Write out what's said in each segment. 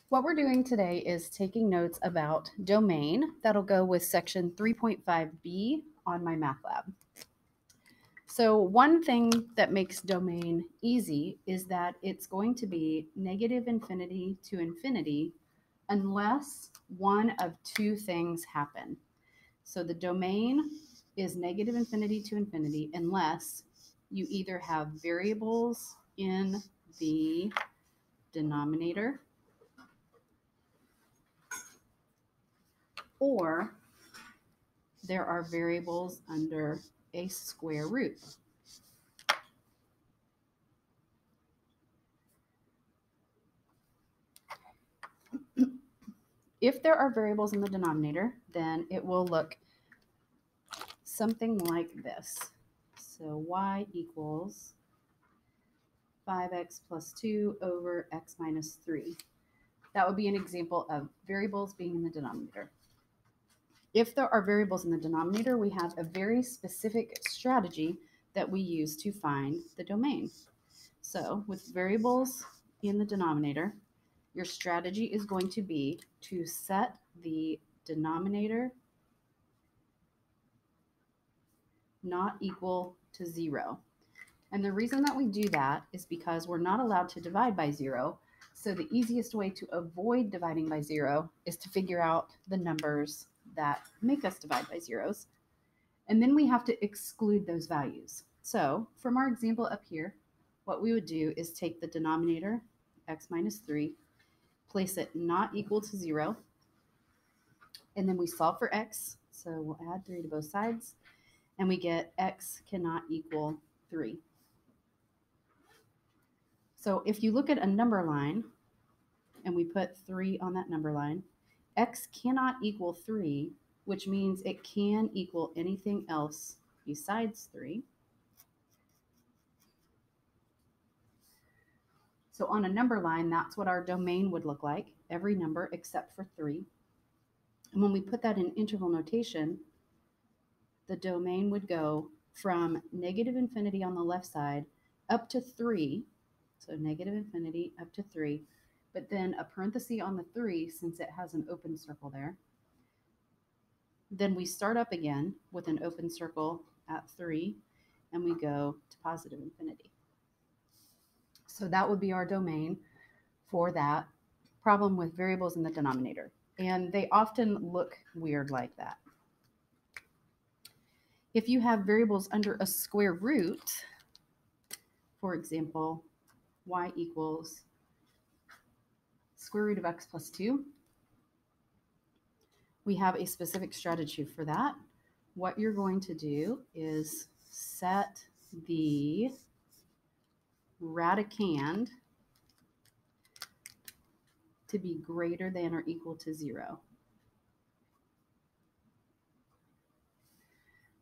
What we're doing today is taking notes about domain. That'll go with section 3.5b on my math lab. So one thing that makes domain easy is that it's going to be negative infinity to infinity unless one of two things happen. So the domain is negative infinity to infinity unless you either have variables in the denominator or there are variables under a square root. If there are variables in the denominator, then it will look something like this. So y equals 5x plus 2 over x minus 3. That would be an example of variables being in the denominator. If there are variables in the denominator, we have a very specific strategy that we use to find the domain. So with variables in the denominator, your strategy is going to be to set the denominator not equal to 0. And the reason that we do that is because we're not allowed to divide by 0. So the easiest way to avoid dividing by 0 is to figure out the numbers that make us divide by zeros. And then we have to exclude those values. So from our example up here, what we would do is take the denominator, x minus 3, place it not equal to 0, and then we solve for x. So we'll add 3 to both sides, and we get x cannot equal 3. So if you look at a number line, and we put 3 on that number line, x cannot equal 3, which means it can equal anything else besides 3. So on a number line, that's what our domain would look like, every number except for 3. And when we put that in interval notation, the domain would go from negative infinity on the left side up to 3. So negative infinity up to 3, but then a parenthesis on the 3 since it has an open circle there. Then we start up again with an open circle at 3, and we go to positive infinity. So that would be our domain for that problem with variables in the denominator. And they often look weird like that. If you have variables under a square root, for example, y equals square root of x plus 2, we have a specific strategy for that. What you're going to do is set the radicand to be greater than or equal to 0.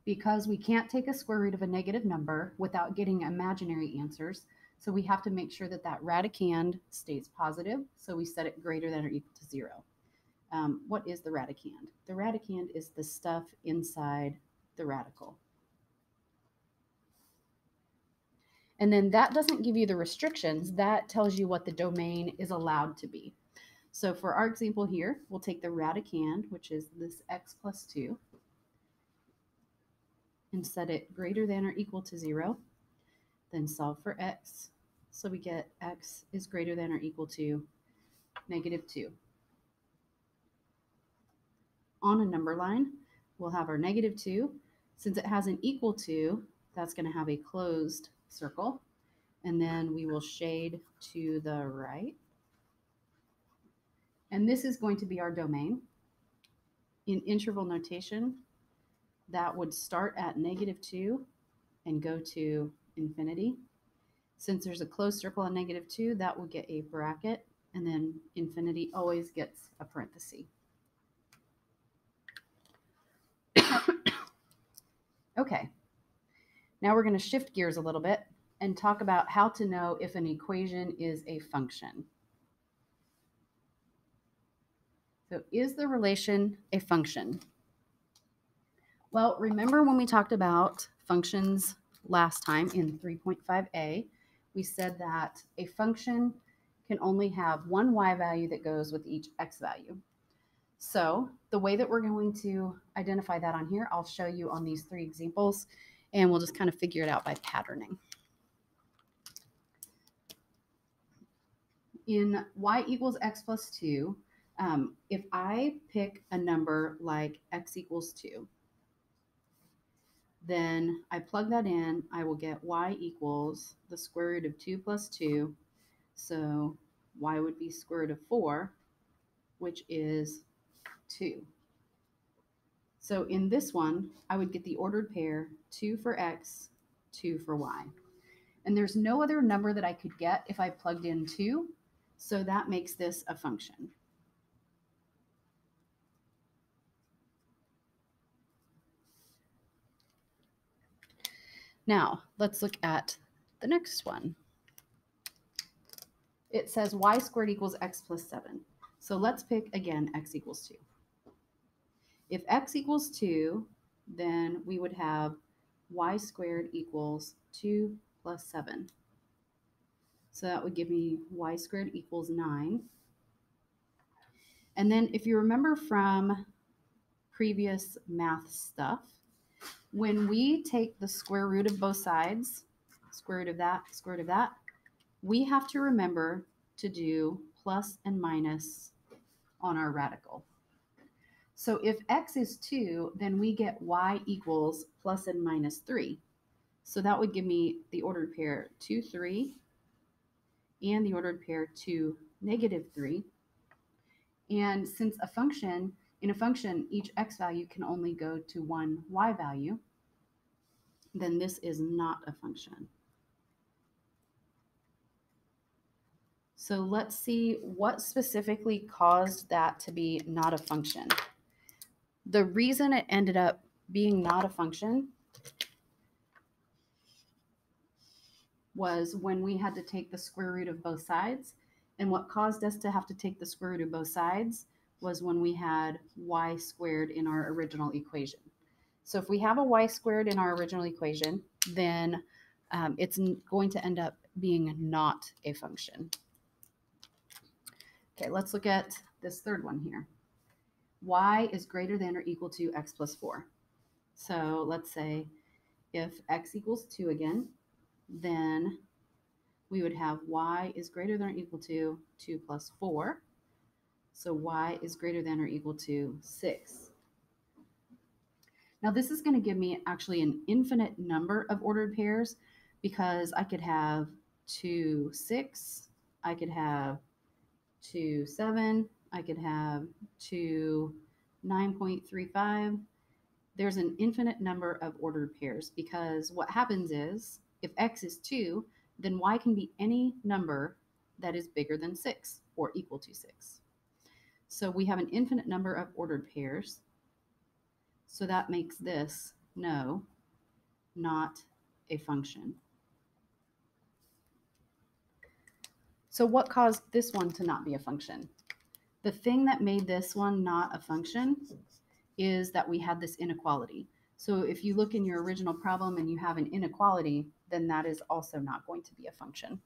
Because we can't take a square root of a negative number without getting imaginary answers, so we have to make sure that that radicand stays positive, so we set it greater than or equal to 0. What is the radicand? The radicand is the stuff inside the radical. And then that doesn't give you the restrictions. That tells you what the domain is allowed to be. So for our example here, we'll take the radicand, which is this x plus 2, and set it greater than or equal to 0. Then solve for x. So we get x is greater than or equal to negative 2. On a number line, we'll have our negative 2. Since it has an equal to, that's going to have a closed circle. And then we will shade to the right. And this is going to be our domain. In interval notation, that would start at negative 2 and go to infinity. Since there's a closed circle on negative 2, that will get a bracket, and then infinity always gets a parenthesis. Okay, now we're going to shift gears a little bit and talk about how to know if an equation is a function. So is the relation a function? Well, remember when we talked about functions last time in 3.5a, we said that a function can only have one y value that goes with each x value. So the way that we're going to identify that on here, I'll show you on these 3 examples, and we'll just kind of figure it out by patterning. In y equals x plus 2, if I pick a number like x equals 2, then I plug that in, I will get y equals the square root of 2 plus 2. So y would be square root of 4, which is 2. So in this one, I would get the ordered pair 2 for x, 2 for y. And there's no other number that I could get if I plugged in 2, so that makes this a function. Now, let's look at the next one. It says y squared equals x plus 7. So let's pick, again, x equals 2. If x equals 2, then we would have y squared equals 2 plus 7. So that would give me y squared equals 9. And then if you remember from previous math stuff, when we take the square root of both sides, square root of that, we have to remember to do plus and minus on our radical. So if x is 2, then we get y equals plus and minus 3. So that would give me the ordered pair 2, 3, and the ordered pair 2, negative 3. And since in a function, each x value can only go to one y value, then this is not a function. So let's see what specifically caused that to be not a function. The reason it ended up being not a function was when we had to take the square root of both sides. And what caused us to have to take the square root of both sides was when we had y squared in our original equation. So if we have a y squared in our original equation, then it's going to end up being not a function. Okay, let's look at this third one here. Y is greater than or equal to x plus 4. So let's say if x equals 2 again, then we would have y is greater than or equal to 2 plus 4. So y is greater than or equal to 6. Now this is going to give me actually an infinite number of ordered pairs, because I could have 2, 6, I could have 2, 7, I could have 2, 9.35. There's an infinite number of ordered pairs, because what happens is if x is 2, then y can be any number that is bigger than 6 or equal to 6. So we have an infinite number of ordered pairs. So that makes this, no, not a function. So what caused this one to not be a function? The thing that made this one not a function is that we had this inequality. So if you look in your original problem and you have an inequality, then that is also not going to be a function.